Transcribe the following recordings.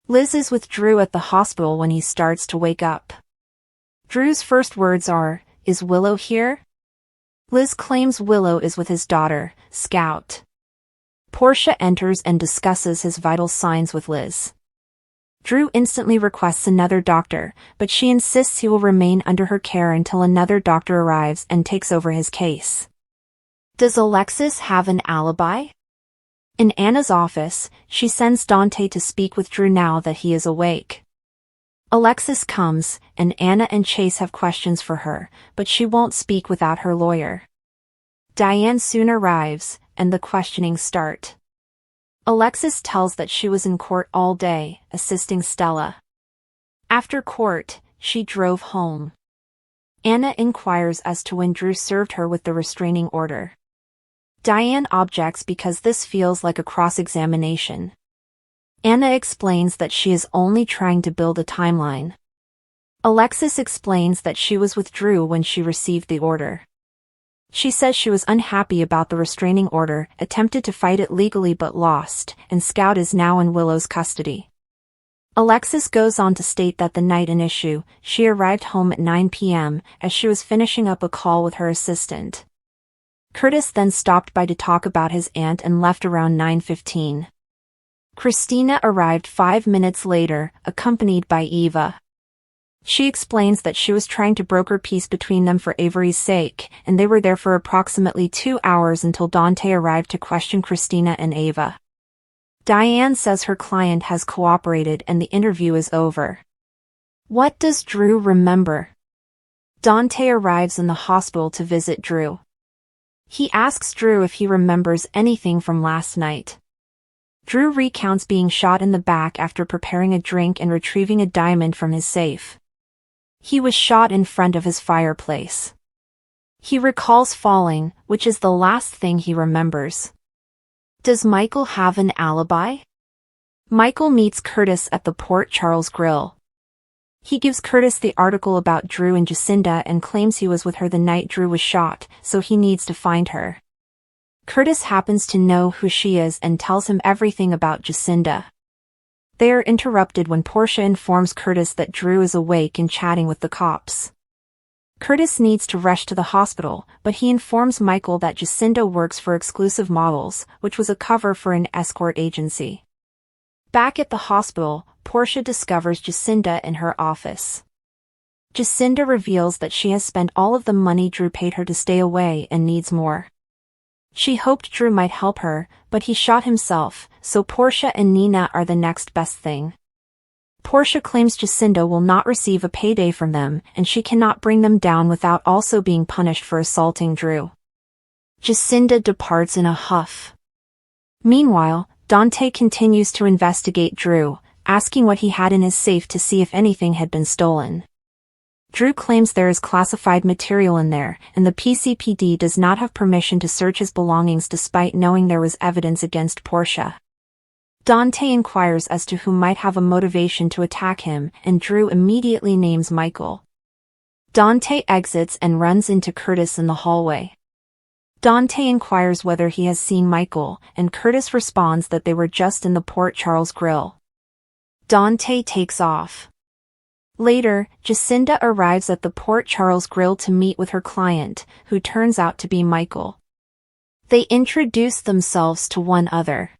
Liz is with Drew at the hospital when he starts to wake up. Drew's first words are, "Is Willow here?" Liz claims Willow is with his daughter, Scout. Portia enters and discusses his vital signs with Liz. Drew instantly requests another doctor, but she insists he will remain under her care until another doctor arrives and takes over his case. Does Alexis have an alibi? In Anna's office, she sends Dante to speak with Drew now that he is awake. Alexis comes, and Anna and Chase have questions for her, but she won't speak without her lawyer. Diane soon arrives, and the questionings start. Alexis tells that she was in court all day, assisting Stella. After court, she drove home. Anna inquires as to when Drew served her with the restraining order. Diane objects because this feels like a cross-examination. Anna explains that she is only trying to build a timeline. Alexis explains that she was with Drew when she received the order. She says she was unhappy about the restraining order, attempted to fight it legally but lost, and Scout is now in Willow's custody. Alexis goes on to state that the night in issue, she arrived home at 9 p.m. as she was finishing up a call with her assistant. Curtis then stopped by to talk about his aunt and left around 9:15. Christina arrived 5 minutes later, accompanied by Eva. She explains that she was trying to broker peace between them for Avery's sake, and they were there for approximately 2 hours until Dante arrived to question Christina and Eva. Diane says her client has cooperated and the interview is over. What does Drew remember? Dante arrives in the hospital to visit Drew. He asks Drew if he remembers anything from last night. Drew recounts being shot in the back after preparing a drink and retrieving a diamond from his safe. He was shot in front of his fireplace. He recalls falling, which is the last thing he remembers. Does Michael have an alibi? Michael meets Curtis at the Port Charles Grill. He gives Curtis the article about Drew and Jacinda and claims he was with her the night Drew was shot, so he needs to find her. Curtis happens to know who she is and tells him everything about Jacinda. They are interrupted when Portia informs Curtis that Drew is awake and chatting with the cops. Curtis needs to rush to the hospital, but he informs Michael that Jacinda works for Exclusive Models, which was a cover for an escort agency. Back at the hospital, Portia discovers Jacinda in her office. Jacinda reveals that she has spent all of the money Drew paid her to stay away and needs more. She hoped Drew might help her, but he shot himself, so Portia and Nina are the next best thing. Portia claims Jacinda will not receive a payday from them, and she cannot bring them down without also being punished for assaulting Drew. Jacinda departs in a huff. Meanwhile, Dante continues to investigate Drew, asking what he had in his safe to see if anything had been stolen. Drew claims there is classified material in there, and the PCPD does not have permission to search his belongings despite knowing there was evidence against Portia. Dante inquires as to who might have a motivation to attack him, and Drew immediately names Michael. Dante exits and runs into Curtis in the hallway. Dante inquires whether he has seen Michael, and Curtis responds that they were just in the Port Charles Grill. Dante takes off. Later, Jacinda arrives at the Port Charles Grill to meet with her client, who turns out to be Michael. They introduce themselves to one another.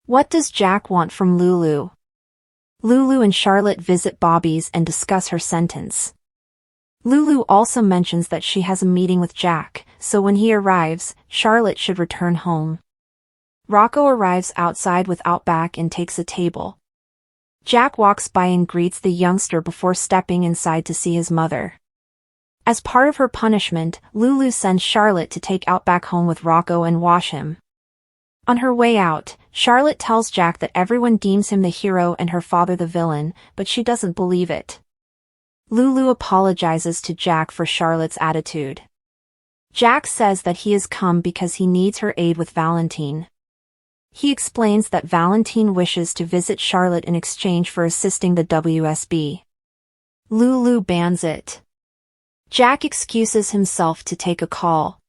What does Jack want from Lulu? Lulu and Charlotte visit Bobby's and discuss her sentence. Lulu also mentions that she has a meeting with Jack, so when he arrives, Charlotte should return home. Rocco arrives outside with Outback and takes a table. Jack walks by and greets the youngster before stepping inside to see his mother. As part of her punishment, Lulu sends Charlotte to take Outback home with Rocco and wash him. On her way out, Charlotte tells Jack that everyone deems him the hero and her father the villain, but she doesn't believe it. Lulu apologizes to Jack for Charlotte's attitude. Jack says that he has come because he needs her aid with Valentine. He explains that Valentine wishes to visit Charlotte in exchange for assisting the WSB. Lulu bans it. Jack excuses himself to take a call.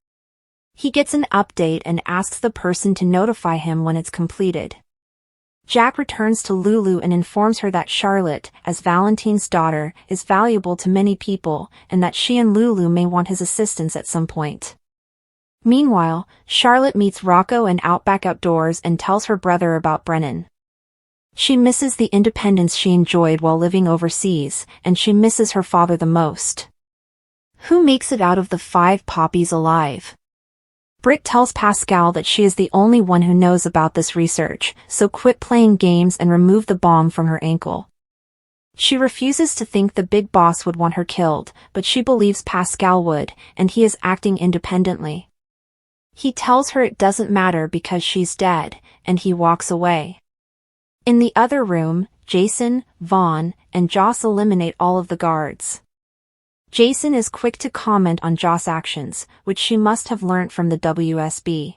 He gets an update and asks the person to notify him when it's completed. Jack returns to Lulu and informs her that Charlotte, as Valentine's daughter, is valuable to many people, and that she and Lulu may want his assistance at some point. Meanwhile, Charlotte meets Rocco in Outback Outdoors and tells her brother about Brennan. She misses the independence she enjoyed while living overseas, and she misses her father the most. Who makes it out of the 5 Poppies alive? Britt tells Pascal that she is the only one who knows about this research, so quit playing games and remove the bomb from her ankle. She refuses to think the big boss would want her killed, but she believes Pascal would, and he is acting independently. He tells her it doesn't matter because she's dead, and he walks away. In the other room, Jason, Vaughn, and Joss eliminate all of the guards. Jason is quick to comment on Joss' actions, which she must have learnt from the WSB.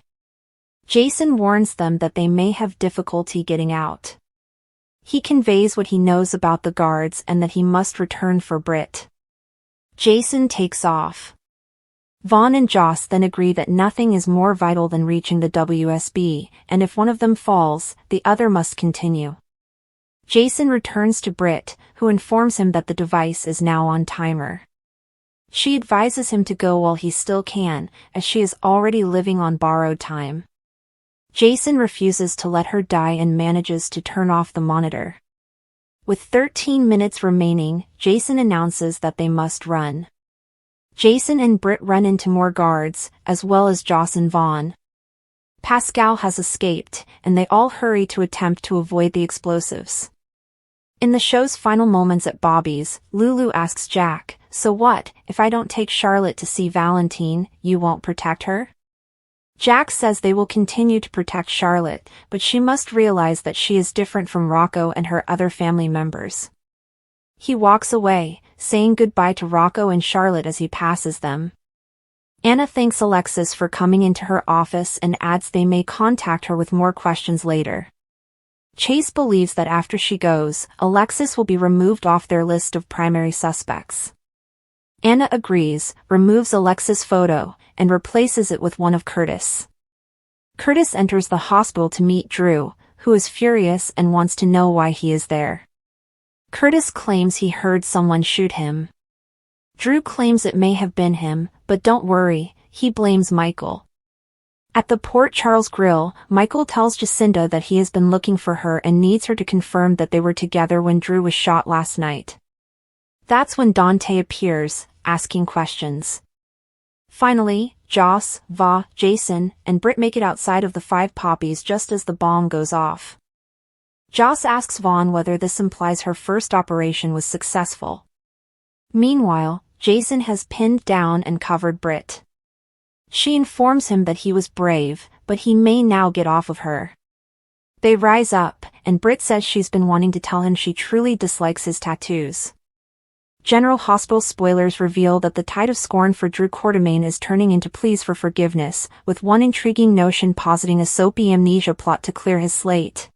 Jason warns them that they may have difficulty getting out. He conveys what he knows about the guards and that he must return for Britt. Jason takes off. Vaughn and Joss then agree that nothing is more vital than reaching the WSB, and if one of them falls, the other must continue. Jason returns to Britt, who informs him that the device is now on timer. She advises him to go while he still can, as she is already living on borrowed time. Jason refuses to let her die and manages to turn off the monitor. With 13 minutes remaining, Jason announces that they must run. Jason and Britt run into more guards, as well as Joss and Vaughn. Pascal has escaped, and they all hurry to attempt to avoid the explosives. In the show's final moments at Bobby's, Lulu asks Jack, "So what, if I don't take Charlotte to see Valentine, you won't protect her?" Jack says they will continue to protect Charlotte, but she must realize that she is different from Rocco and her other family members. He walks away, saying goodbye to Rocco and Charlotte as he passes them. Anna thanks Alexis for coming into her office and adds they may contact her with more questions later. Chase believes that after she goes, Alexis will be removed off their list of primary suspects. Anna agrees, removes Alexis' photo, and replaces it with one of Curtis. Curtis enters the hospital to meet Drew, who is furious and wants to know why he is there. Curtis claims he heard someone shoot him. Drew claims it may have been him, but don't worry, he blames Michael. At the Port Charles Grill, Michael tells Jacinda that he has been looking for her and needs her to confirm that they were together when Drew was shot last night. That's when Dante appears, asking questions. Finally, Joss, Va, Jason, and Britt make it outside of the 5 Poppies just as the bomb goes off. Joss asks Vaughn whether this implies her first operation was successful. Meanwhile, Jason has pinned down and covered Britt. She informs him that he was brave, but he may now get off of her. They rise up, and Britt says she's been wanting to tell him she truly dislikes his tattoos. General Hospital spoilers reveal that the tide of scorn for Drew Quartermain is turning into pleas for forgiveness, with one intriguing notion positing a soapy amnesia plot to clear his slate.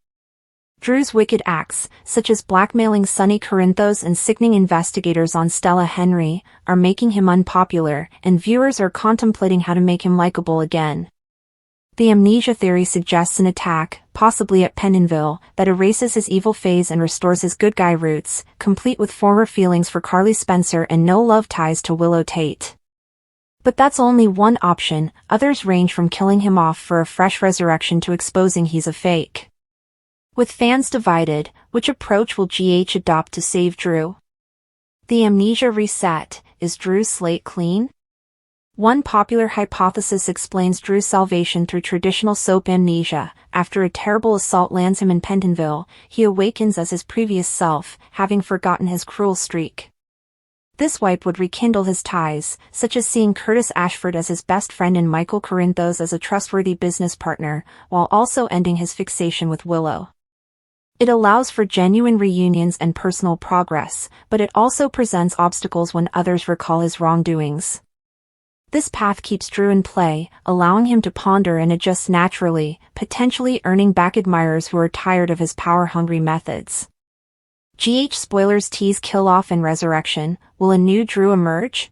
Drew's wicked acts, such as blackmailing Sonny Corinthos and sickening investigators on Stella Henry, are making him unpopular, and viewers are contemplating how to make him likable again. The amnesia theory suggests an attack, possibly at Pentonville, that erases his evil phase and restores his good guy roots, complete with former feelings for Carly Spencer and no love ties to Willow Tate. But that's only one option, others range from killing him off for a fresh resurrection to exposing he's a fake. With fans divided, which approach will GH adopt to save Drew? The amnesia reset, is Drew's slate clean? One popular hypothesis explains Drew's salvation through traditional soap amnesia. After a terrible assault lands him in Pentonville, he awakens as his previous self, having forgotten his cruel streak. This wipe would rekindle his ties, such as seeing Curtis Ashford as his best friend and Michael Corinthos as a trustworthy business partner, while also ending his fixation with Willow. It allows for genuine reunions and personal progress, but it also presents obstacles when others recall his wrongdoings. This path keeps Drew in play, allowing him to ponder and adjust naturally, potentially earning back admirers who are tired of his power-hungry methods. GH spoilers tease kill-off and resurrection. Will a new Drew emerge?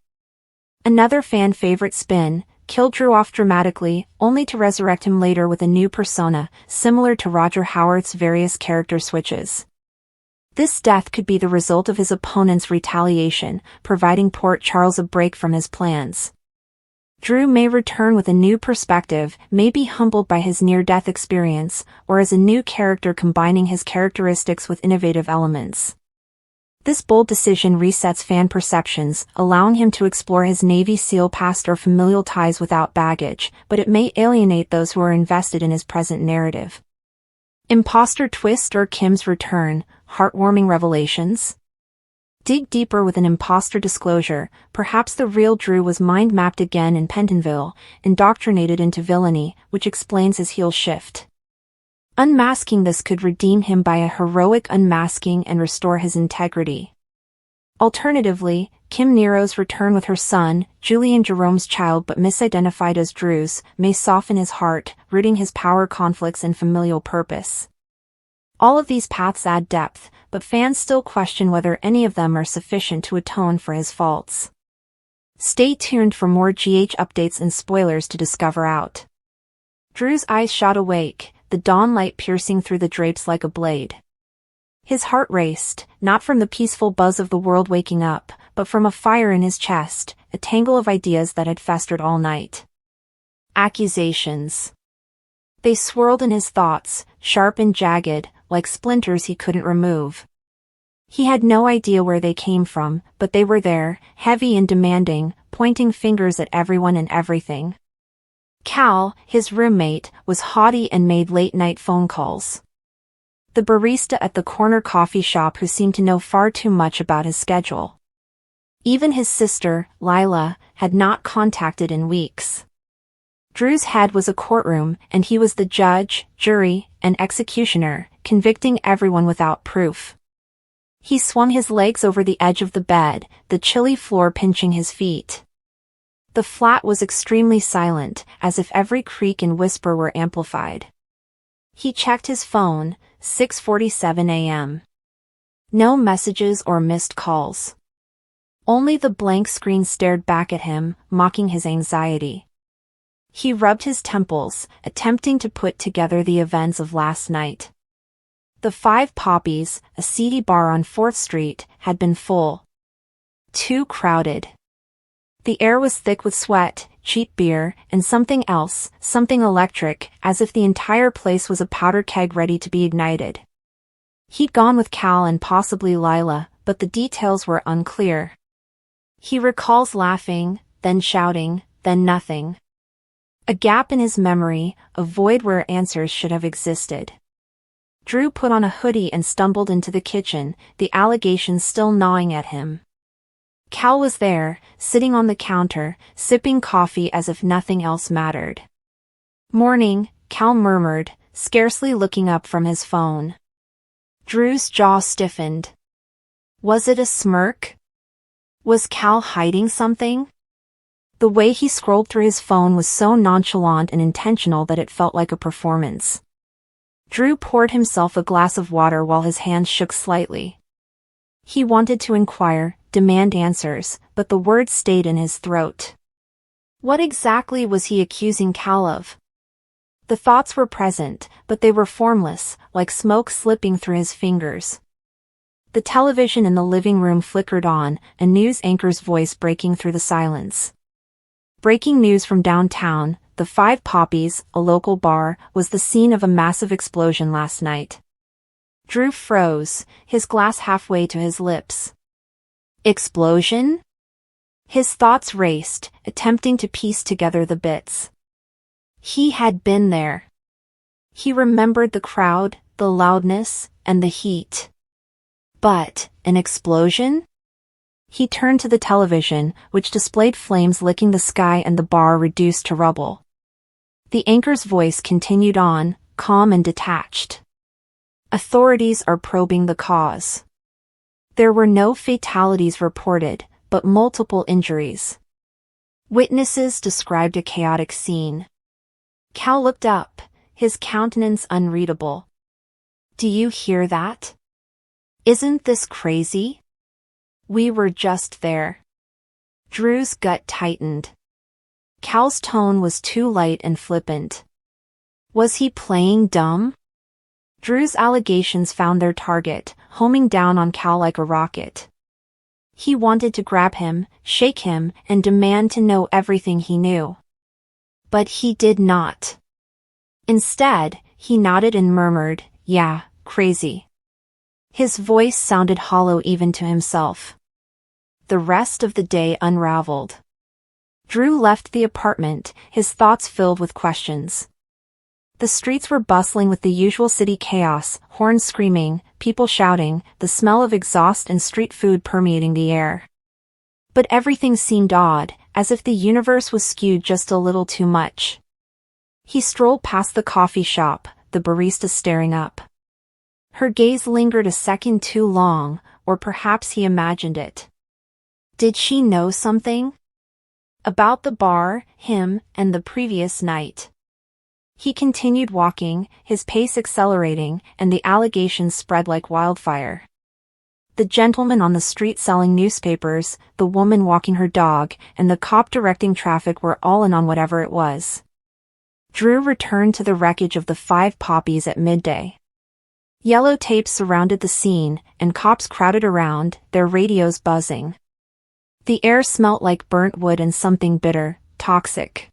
Another fan favorite spin, killed Drew off dramatically, only to resurrect him later with a new persona, similar to Roger Howarth's various character switches. This death could be the result of his opponent's retaliation, providing Port Charles a break from his plans. Drew may return with a new perspective, may be humbled by his near-death experience, or as a new character combining his characteristics with innovative elements. This bold decision resets fan perceptions, allowing him to explore his Navy SEAL past or familial ties without baggage, but it may alienate those who are invested in his present narrative. Imposter twist or Kim's return, heartwarming revelations? Dig deeper with an imposter disclosure. Perhaps the real Drew was mind-mapped again in Pentonville, indoctrinated into villainy, which explains his heel shift. Unmasking this could redeem him by a heroic unmasking and restore his integrity. Alternatively, Kim Nero's return with her son, Julian Jerome's child but misidentified as Drew's, may soften his heart, rooting his power conflicts and familial purpose. All of these paths add depth, but fans still question whether any of them are sufficient to atone for his faults. Stay tuned for more GH updates and spoilers to discover out. Drew's eyes shot awake, the dawn light piercing through the drapes like a blade. His heart raced, not from the peaceful buzz of the world waking up, but from a fire in his chest, a tangle of ideas that had festered all night. Accusations. They swirled in his thoughts, sharp and jagged, like splinters he couldn't remove. He had no idea where they came from, but they were there, heavy and demanding, pointing fingers at everyone and everything. Cal, his roommate, was haughty and made late-night phone calls. The barista at the corner coffee shop who seemed to know far too much about his schedule. Even his sister, Lila, had not contacted in weeks. Drew's head was a courtroom, and he was the judge, jury, and executioner, convicting everyone without proof. He swung his legs over the edge of the bed, the chilly floor pinching his feet. The flat was extremely silent, as if every creak and whisper were amplified. He checked his phone, 6:47 a.m. No messages or missed calls. Only the blank screen stared back at him, mocking his anxiety. He rubbed his temples, attempting to put together the events of last night. The Five Poppies, a seedy bar on 4th Street, had been full. Too crowded. The air was thick with sweat, cheap beer, and something else, something electric, as if the entire place was a powder keg ready to be ignited. He'd gone with Cal and possibly Lila, but the details were unclear. He recalls laughing, then shouting, then nothing. A gap in his memory, a void where answers should have existed. Drew put on a hoodie and stumbled into the kitchen, the allegations still gnawing at him. Cal was there, sitting on the counter, sipping coffee as if nothing else mattered. "Morning," Cal murmured, scarcely looking up from his phone. Drew's jaw stiffened. Was it a smirk? Was Cal hiding something? The way he scrolled through his phone was so nonchalant and intentional that it felt like a performance. Drew poured himself a glass of water while his hands shook slightly. He wanted to inquire, demand answers, but the words stayed in his throat. What exactly was he accusing Cal of? The thoughts were present, but they were formless, like smoke slipping through his fingers. The television in the living room flickered on, a news anchor's voice breaking through the silence. Breaking news from downtown, the Five Poppies, a local bar, was the scene of a massive explosion last night. Drew froze, his glass halfway to his lips. Explosion? His thoughts raced, attempting to piece together the bits. He had been there. He remembered the crowd, the loudness, and the heat. But, an explosion? He turned to the television, which displayed flames licking the sky and the bar reduced to rubble. The anchor's voice continued on, calm and detached. Authorities are probing the cause. There were no fatalities reported, but multiple injuries. Witnesses described a chaotic scene. Cal looked up, his countenance unreadable. Do you hear that? Isn't this crazy? We were just there. Drew's gut tightened. Cal's tone was too light and flippant. Was he playing dumb? Drew's allegations found their target, homing down on Cal like a rocket. He wanted to grab him, shake him, and demand to know everything he knew. But he did not. Instead, he nodded and murmured, "Yeah, crazy." His voice sounded hollow even to himself. The rest of the day unraveled. Drew left the apartment, his thoughts filled with questions. The streets were bustling with the usual city chaos, horns screaming, people shouting, the smell of exhaust and street food permeating the air. But everything seemed odd, as if the universe was skewed just a little too much. He strolled past the coffee shop, the barista staring up. Her gaze lingered a second too long, or perhaps he imagined it. Did she know something? About the bar, him, and the previous night. He continued walking, his pace accelerating, and the allegations spread like wildfire. The gentleman on the street selling newspapers, the woman walking her dog, and the cop directing traffic were all in on whatever it was. Drew returned to the wreckage of the 5 Poppies at midday. Yellow tape surrounded the scene, and cops crowded around, their radios buzzing. The air smelt like burnt wood and something bitter, toxic.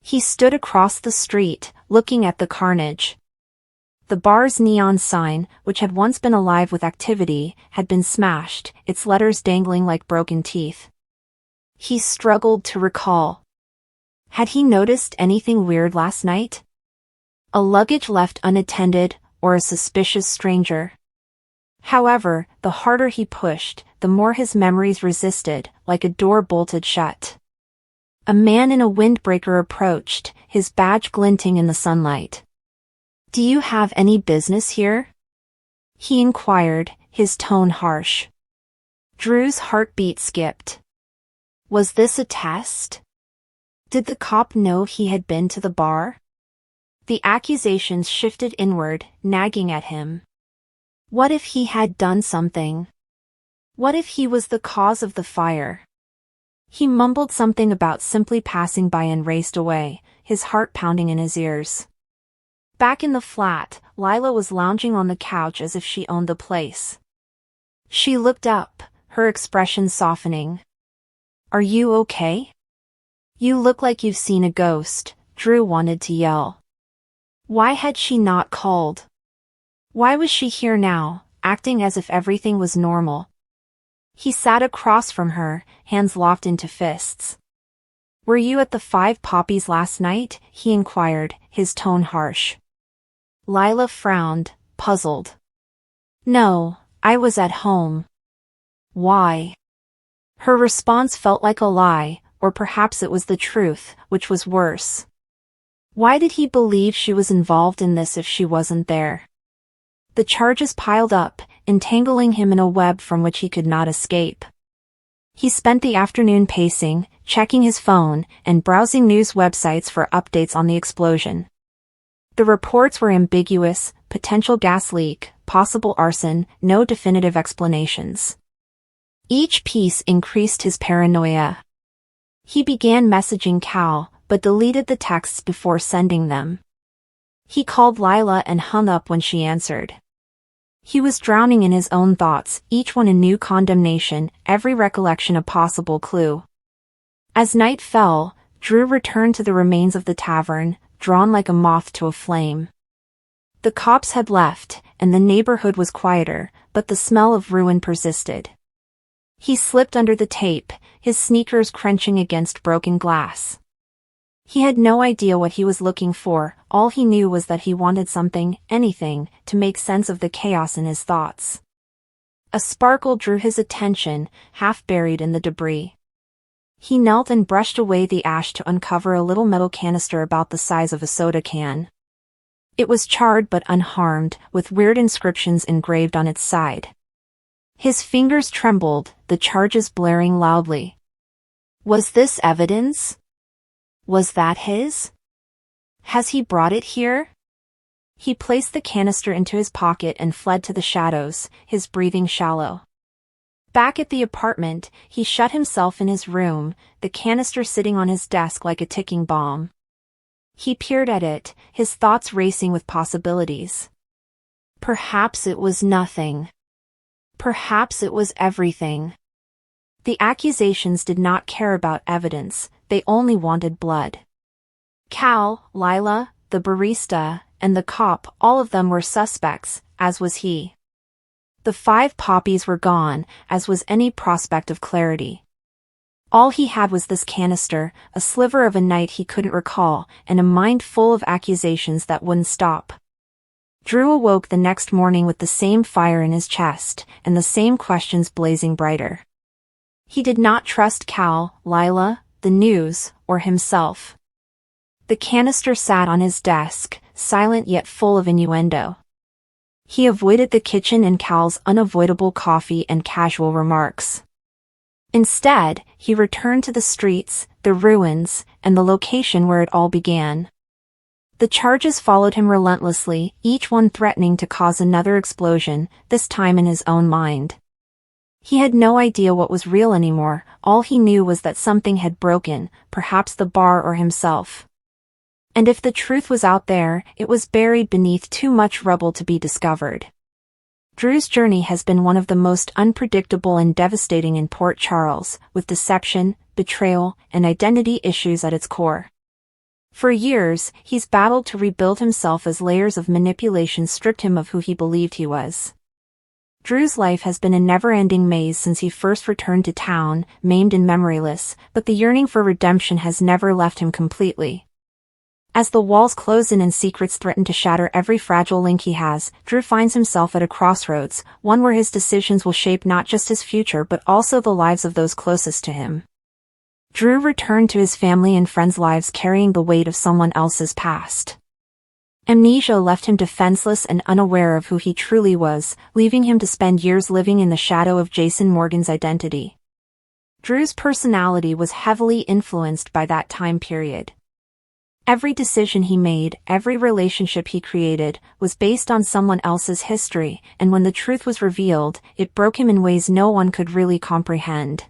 He stood across the street, looking at the carnage. The bar's neon sign, which had once been alive with activity, had been smashed, its letters dangling like broken teeth. He struggled to recall. Had he noticed anything weird last night? A luggage left unattended, or a suspicious stranger? However, the harder he pushed, the more his memories resisted, like a door bolted shut. A man in a windbreaker approached, his badge glinting in the sunlight. "Do you have any business here?" he inquired, his tone harsh. Drew's heartbeat skipped. Was this a test? Did the cop know he had been to the bar? The accusations shifted inward, nagging at him. What if he had done something? What if he was the cause of the fire? He mumbled something about simply passing by and raced away, his heart pounding in his ears. Back in the flat, Lila was lounging on the couch as if she owned the place. She looked up, her expression softening. "Are you okay? You look like you've seen a ghost," Drew wanted to yell. Why had she not called? Why was she here now, acting as if everything was normal? He sat across from her, hands locked into fists. "Were you at the 5 Poppies last night?" he inquired, his tone harsh. Lila frowned, puzzled. "No, I was at home." "Why?" Her response felt like a lie, or perhaps it was the truth, which was worse. Why did he believe she was involved in this if she wasn't there? The charges piled up, entangling him in a web from which he could not escape. He spent the afternoon pacing, checking his phone, and browsing news websites for updates on the explosion. The reports were ambiguous: potential gas leak, possible arson, no definitive explanations. Each piece increased his paranoia. He began messaging Cal, but deleted the texts before sending them. He called Lila and hung up when she answered. He was drowning in his own thoughts, each one a new condemnation, every recollection a possible clue. As night fell, Drew returned to the remains of the tavern, drawn like a moth to a flame. The cops had left, and the neighborhood was quieter, but the smell of ruin persisted. He slipped under the tape, his sneakers crunching against broken glass. He had no idea what he was looking for, all he knew was that he wanted something, anything, to make sense of the chaos in his thoughts. A sparkle drew his attention, half buried in the debris. He knelt and brushed away the ash to uncover a little metal canister about the size of a soda can. It was charred but unharmed, with weird inscriptions engraved on its side. His fingers trembled, the charges blaring loudly. Was this evidence? Was that his? Has he brought it here? He placed the canister into his pocket and fled to the shadows, his breathing shallow. Back at the apartment, he shut himself in his room, the canister sitting on his desk like a ticking bomb. He peered at it, his thoughts racing with possibilities. Perhaps it was nothing. Perhaps it was everything. The accusations did not care about evidence, they only wanted blood. Cal, Lila, the barista, and the cop, all of them were suspects, as was he. The 5 poppies were gone, as was any prospect of clarity. All he had was this canister, a sliver of a night he couldn't recall, and a mind full of accusations that wouldn't stop. Drew awoke the next morning with the same fire in his chest, and the same questions blazing brighter. He did not trust Cal, Lila, the news, or himself. The canister sat on his desk, silent yet full of innuendo. He avoided the kitchen and Cal's unavoidable coffee and casual remarks. Instead, he returned to the streets, the ruins, and the location where it all began. The charges followed him relentlessly, each one threatening to cause another explosion, this time in his own mind. He had no idea what was real anymore, all he knew was that something had broken, perhaps the bar or himself. And if the truth was out there, it was buried beneath too much rubble to be discovered. Drew's journey has been one of the most unpredictable and devastating in Port Charles, with deception, betrayal, and identity issues at its core. For years, he's battled to rebuild himself as layers of manipulation stripped him of who he believed he was. Drew's life has been a never-ending maze since he first returned to town, maimed and memoryless, but the yearning for redemption has never left him completely. As the walls close in and secrets threaten to shatter every fragile link he has, Drew finds himself at a crossroads, one where his decisions will shape not just his future but also the lives of those closest to him. Drew returned to his family and friends' lives carrying the weight of someone else's past. Amnesia left him defenseless and unaware of who he truly was, leaving him to spend years living in the shadow of Jason Morgan's identity. Drew's personality was heavily influenced by that time period. Every decision he made, every relationship he created, was based on someone else's history, and when the truth was revealed, it broke him in ways no one could really comprehend.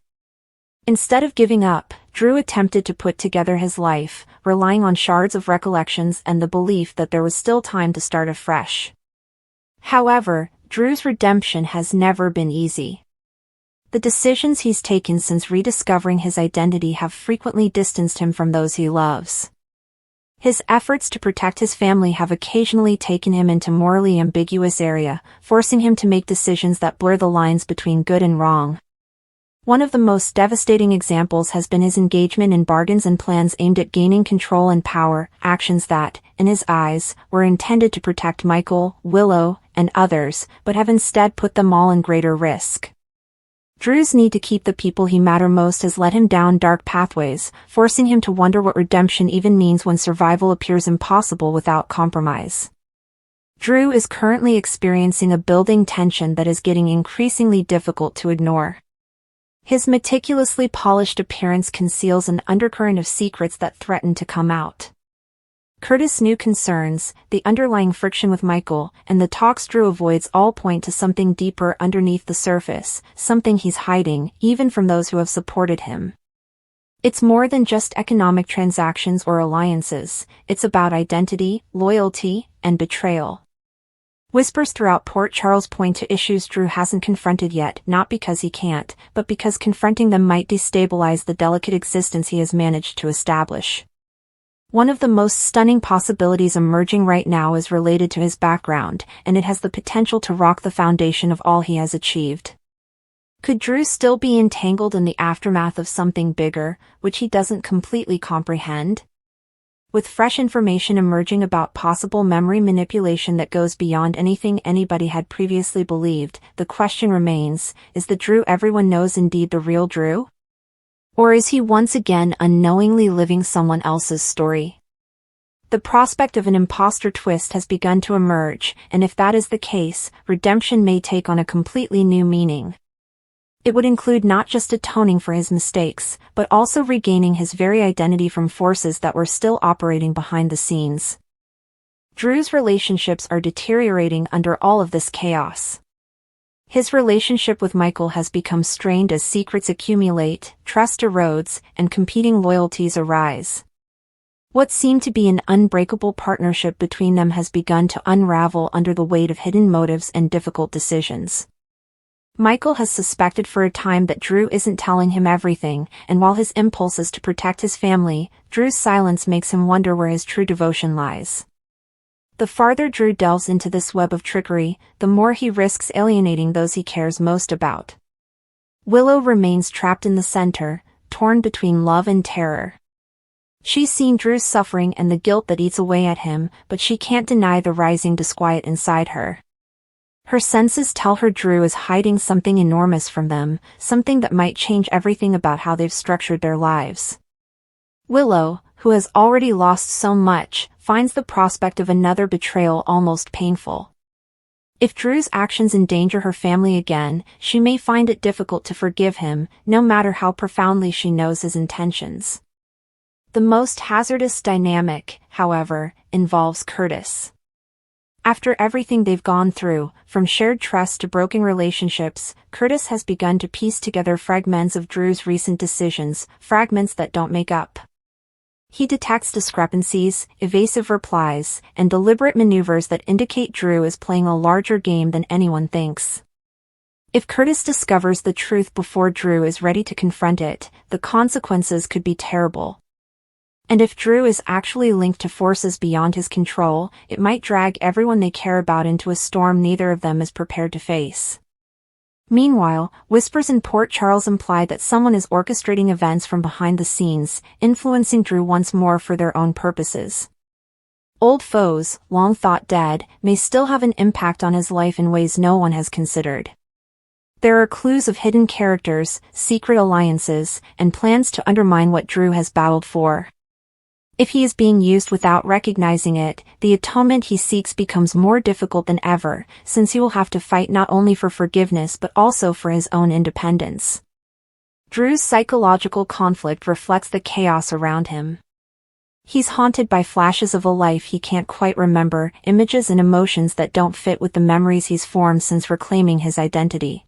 Instead of giving up, Drew attempted to put together his life, relying on shards of recollections and the belief that there was still time to start afresh. However, Drew's redemption has never been easy. The decisions he's taken since rediscovering his identity have frequently distanced him from those he loves. His efforts to protect his family have occasionally taken him into morally ambiguous area, forcing him to make decisions that blur the lines between good and wrong. One of the most devastating examples has been his engagement in bargains and plans aimed at gaining control and power, actions that, in his eyes, were intended to protect Michael, Willow, and others, but have instead put them all in greater risk. Drew's need to keep the people he matter most has led him down dark pathways, forcing him to wonder what redemption even means when survival appears impossible without compromise. Drew is currently experiencing a building tension that is getting increasingly difficult to ignore. His meticulously polished appearance conceals an undercurrent of secrets that threaten to come out. Curtis' new concerns, the underlying friction with Michael, and the talks Drew avoids all point to something deeper underneath the surface, something he's hiding, even from those who have supported him. It's more than just economic transactions or alliances, it's about identity, loyalty, and betrayal. Whispers throughout Port Charles point to issues Drew hasn't confronted yet, not because he can't, but because confronting them might destabilize the delicate existence he has managed to establish. One of the most stunning possibilities emerging right now is related to his background, and it has the potential to rock the foundation of all he has achieved. Could Drew still be entangled in the aftermath of something bigger, which he doesn't completely comprehend? With fresh information emerging about possible memory manipulation that goes beyond anything anybody had previously believed, the question remains, is the Drew everyone knows indeed the real Drew? Or is he once again unknowingly living someone else's story? The prospect of an imposter twist has begun to emerge, and if that is the case, redemption may take on a completely new meaning. It would include not just atoning for his mistakes, but also regaining his very identity from forces that were still operating behind the scenes. Drew's relationships are deteriorating under all of this chaos. His relationship with Michael has become strained as secrets accumulate, trust erodes, and competing loyalties arise. What seemed to be an unbreakable partnership between them has begun to unravel under the weight of hidden motives and difficult decisions. Michael has suspected for a time that Drew isn't telling him everything, and while his impulse is to protect his family, Drew's silence makes him wonder where his true devotion lies. The farther Drew delves into this web of trickery, the more he risks alienating those he cares most about. Willow remains trapped in the center, torn between love and terror. She's seen Drew's suffering and the guilt that eats away at him, but she can't deny the rising disquiet inside her. Her senses tell her Drew is hiding something enormous from them, something that might change everything about how they've structured their lives. Willow, who has already lost so much, finds the prospect of another betrayal almost painful. If Drew's actions endanger her family again, she may find it difficult to forgive him, no matter how profoundly she knows his intentions. The most hazardous dynamic, however, involves Curtis. After everything they've gone through, from shared trust to broken relationships, Curtis has begun to piece together fragments of Drew's recent decisions, fragments that don't make up. He detects discrepancies, evasive replies, and deliberate maneuvers that indicate Drew is playing a larger game than anyone thinks. If Curtis discovers the truth before Drew is ready to confront it, the consequences could be terrible. And if Drew is actually linked to forces beyond his control, it might drag everyone they care about into a storm neither of them is prepared to face. Meanwhile, whispers in Port Charles imply that someone is orchestrating events from behind the scenes, influencing Drew once more for their own purposes. Old foes, long thought dead, may still have an impact on his life in ways no one has considered. There are clues of hidden characters, secret alliances, and plans to undermine what Drew has battled for. If he is being used without recognizing it, the atonement he seeks becomes more difficult than ever, since he will have to fight not only for forgiveness but also for his own independence. Drew's psychological conflict reflects the chaos around him. He's haunted by flashes of a life he can't quite remember, images and emotions that don't fit with the memories he's formed since reclaiming his identity.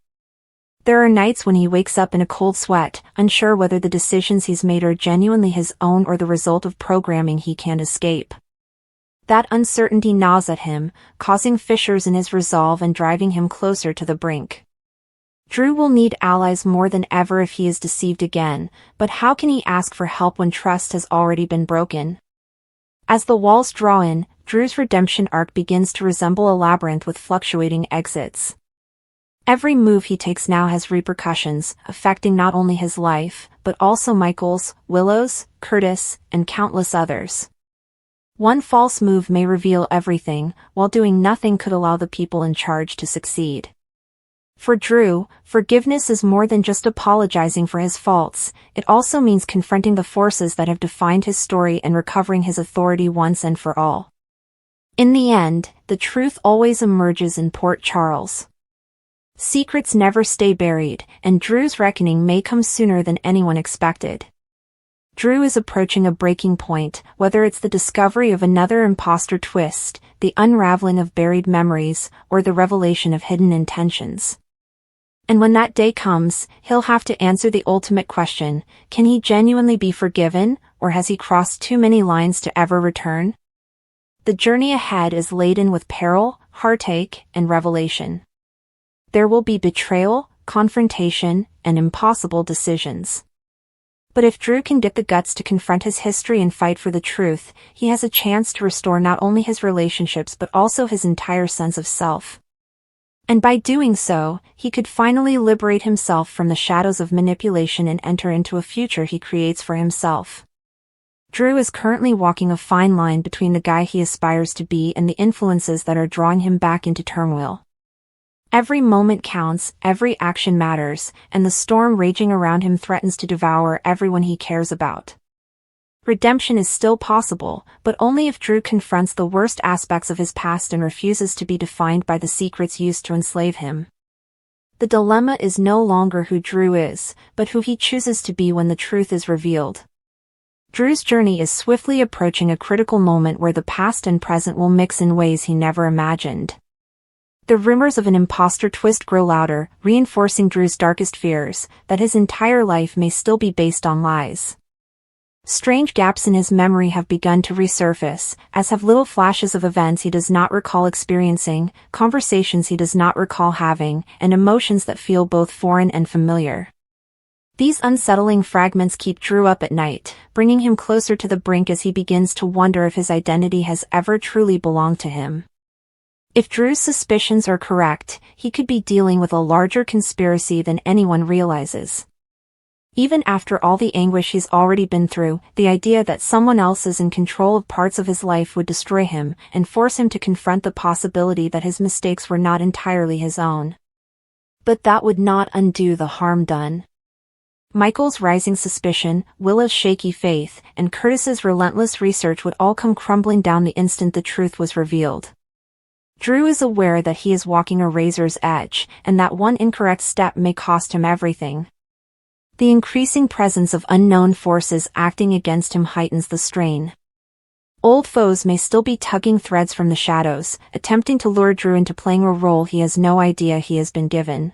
There are nights when he wakes up in a cold sweat, unsure whether the decisions he's made are genuinely his own or the result of programming he can't escape. That uncertainty gnaws at him, causing fissures in his resolve and driving him closer to the brink. Drew will need allies more than ever if he is deceived again, but how can he ask for help when trust has already been broken? As the walls draw in, Drew's redemption arc begins to resemble a labyrinth with fluctuating exits. Every move he takes now has repercussions, affecting not only his life, but also Michael's, Willow's, Curtis, and countless others. One false move may reveal everything, while doing nothing could allow the people in charge to succeed. For Drew, forgiveness is more than just apologizing for his faults, it also means confronting the forces that have defined his story and recovering his authority once and for all. In the end, the truth always emerges in Port Charles. Secrets never stay buried, and Drew's reckoning may come sooner than anyone expected. Drew is approaching a breaking point, whether it's the discovery of another imposter twist, the unraveling of buried memories, or the revelation of hidden intentions. And when that day comes, he'll have to answer the ultimate question: can he genuinely be forgiven, or has he crossed too many lines to ever return? The journey ahead is laden with peril, heartache, and revelation. There will be betrayal, confrontation, and impossible decisions. But if Drew can get the guts to confront his history and fight for the truth, he has a chance to restore not only his relationships but also his entire sense of self. And by doing so, he could finally liberate himself from the shadows of manipulation and enter into a future he creates for himself. Drew is currently walking a fine line between the guy he aspires to be and the influences that are drawing him back into turmoil. Every moment counts, every action matters, and the storm raging around him threatens to devour everyone he cares about. Redemption is still possible, but only if Drew confronts the worst aspects of his past and refuses to be defined by the secrets used to enslave him. The dilemma is no longer who Drew is, but who he chooses to be when the truth is revealed. Drew's journey is swiftly approaching a critical moment where the past and present will mix in ways he never imagined. The rumors of an imposter twist grow louder, reinforcing Drew's darkest fears, that his entire life may still be based on lies. Strange gaps in his memory have begun to resurface, as have little flashes of events he does not recall experiencing, conversations he does not recall having, and emotions that feel both foreign and familiar. These unsettling fragments keep Drew up at night, bringing him closer to the brink as he begins to wonder if his identity has ever truly belonged to him. If Drew's suspicions are correct, he could be dealing with a larger conspiracy than anyone realizes. Even after all the anguish he's already been through, the idea that someone else is in control of parts of his life would destroy him and force him to confront the possibility that his mistakes were not entirely his own. But that would not undo the harm done. Michael's rising suspicion, Willow's shaky faith, and Curtis's relentless research would all come crumbling down the instant the truth was revealed. Drew is aware that he is walking a razor's edge, and that one incorrect step may cost him everything. The increasing presence of unknown forces acting against him heightens the strain. Old foes may still be tugging threads from the shadows, attempting to lure Drew into playing a role he has no idea he has been given.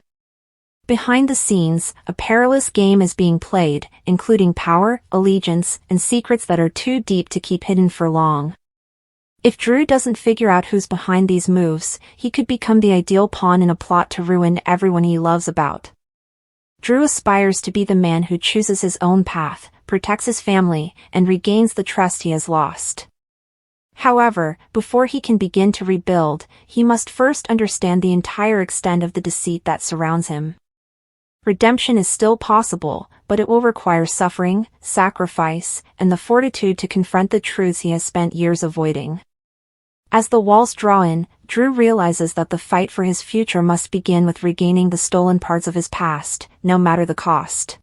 Behind the scenes, a perilous game is being played, including power, allegiance, and secrets that are too deep to keep hidden for long. If Drew doesn't figure out who's behind these moves, he could become the ideal pawn in a plot to ruin everyone he loves about. Drew aspires to be the man who chooses his own path, protects his family, and regains the trust he has lost. However, before he can begin to rebuild, he must first understand the entire extent of the deceit that surrounds him. Redemption is still possible, but it will require suffering, sacrifice, and the fortitude to confront the truths he has spent years avoiding. As the walls draw in, Drew realizes that the fight for his future must begin with regaining the stolen parts of his past, no matter the cost.